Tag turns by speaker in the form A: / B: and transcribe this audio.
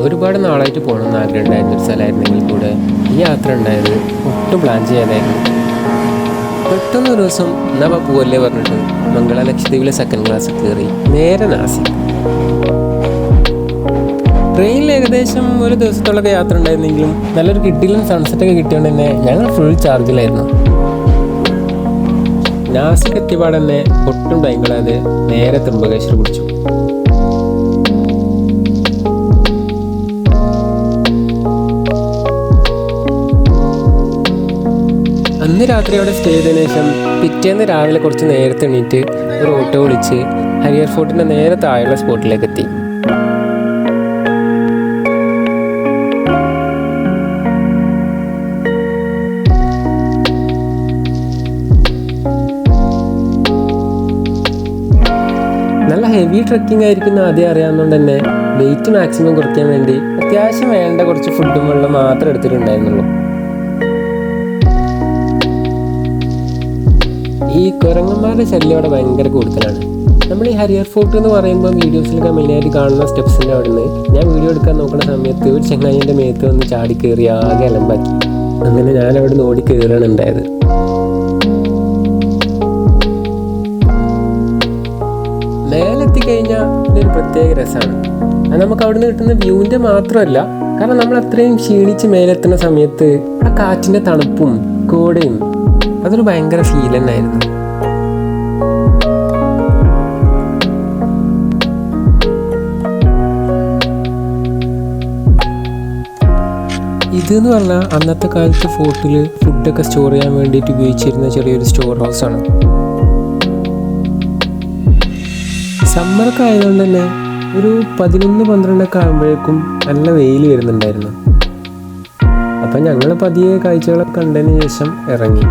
A: ഒരുപാട് നാളായിട്ട് പോകണമെന്ന് ആഗ്രഹം ഉണ്ടായിരുന്ന ഒരു സ്ഥലമായിരുന്നെങ്കിൽ കൂടെ ഈ യാത്ര ഉണ്ടായത് ഒട്ടും പ്ലാൻ ചെയ്യാതായിരുന്നു. പെട്ടെന്ന് ഒരു ദിവസം എന്നാ പോവല്ലേ പറഞ്ഞിട്ട് മംഗള ലക്ഷദ്വീപിലെ സെക്കൻഡ് ക്ലാസ് കയറി നേരെ നാസിക്. ട്രെയിനിൽ ഏകദേശം ഒരു ദിവസത്തോളൊക്കെ യാത്ര ഉണ്ടായിരുന്നെങ്കിലും നല്ലൊരു കിഡിലും സൺസെറ്റൊക്കെ കിട്ടിയോണ്ട് തന്നെ ഞങ്ങൾ ഫുൾ ചാർജിലായിരുന്നു. നാസിക് എത്തിയപാട് തന്നെ ഒട്ടും ടൈം കളയാതെ നേരെ ത്രിംബകേശ്വർ പിടിച്ചു. അന്ന് രാത്രി അവിടെ സ്റ്റേ ചെയ്തതിനു ശേഷം പിറ്റേന്ന് രാവിലെ കുറച്ച് നേരത്തെ എണീറ്റ് ഒരു ഓട്ടോ വിളിച്ച് ഹരിയർ ഫോർട്ടിൻ്റെ നേരെ താഴെയുള്ള സ്പോട്ടിലേക്ക് എത്തി. നല്ല ഹെവി ട്രക്കിംഗ് ആയിരിക്കും ആദ്യം അറിയാവുന്നതുകൊണ്ട് തന്നെ വെയിറ്റ് മാക്സിമം കുറയ്ക്കാൻ വേണ്ടി അത്യാവശ്യം വേണ്ട കുറച്ച് ഫുഡും വെള്ളം മാത്രമേ എടുത്തിട്ടുണ്ടായിരുന്നുള്ളൂ. ഈ കുരങ്ങന്മാരുടെ ശല്യം അവിടെ ഭയങ്കര കൂടുതലാണ്. നമ്മൾ ഈ ഹരിയർ ഫോർട്ട് എന്ന് പറയുമ്പോൾ വീഡിയോസിലൊക്കെ മെയിനായിട്ട് കാണുന്ന സ്റ്റെപ്സിൻ്റെ അവിടെ നിന്ന് ഞാൻ വീഡിയോ എടുക്കാൻ നോക്കുന്ന സമയത്ത് ഒരു ചങ്ങായിൻ്റെ മേത്ത് വന്ന് ചാടി കയറി ആകെ അലമ്പാക്കി. അങ്ങനെ ഞാൻ അവിടെ നിന്ന് ഓടി കയറാണ് ഉണ്ടായത്. മേലെത്തിക്കഴിഞ്ഞാൽ ഇതൊരു പ്രത്യേക രസമാണ്. അത് നമുക്ക് അവിടെ നിന്ന് കിട്ടുന്ന വ്യൂവിൻ്റെ മാത്രമല്ല, കാരണം നമ്മൾ അത്രയും ക്ഷീണിച്ച് മേലെത്തുന്ന സമയത്ത് ആ കാറ്റിൻ്റെ തണുപ്പും കോടയും അതൊരു ഭയങ്കര ഫീൽ തന്നെയായിരുന്നു. ഇതെന്ന് പറഞ്ഞാൽ അന്നത്തെ കാലത്ത് ഫോർട്ടിൽ ഫുഡൊക്കെ സ്റ്റോർ ചെയ്യാൻ വേണ്ടിയിട്ട് ഉപയോഗിച്ചിരുന്ന ചെറിയൊരു സ്റ്റോർ ഹൗസാണ്. സമ്മറൊക്കെ ആയതുകൊണ്ട് തന്നെ ഒരു 11-12 ആകുമ്പോഴേക്കും നല്ല വെയിൽ വരുന്നുണ്ടായിരുന്നു. അപ്പം ഞങ്ങൾ പതിയെ കാഴ്ചകളൊക്കെ കണ്ടതിന് ശേഷം ഇറങ്ങി.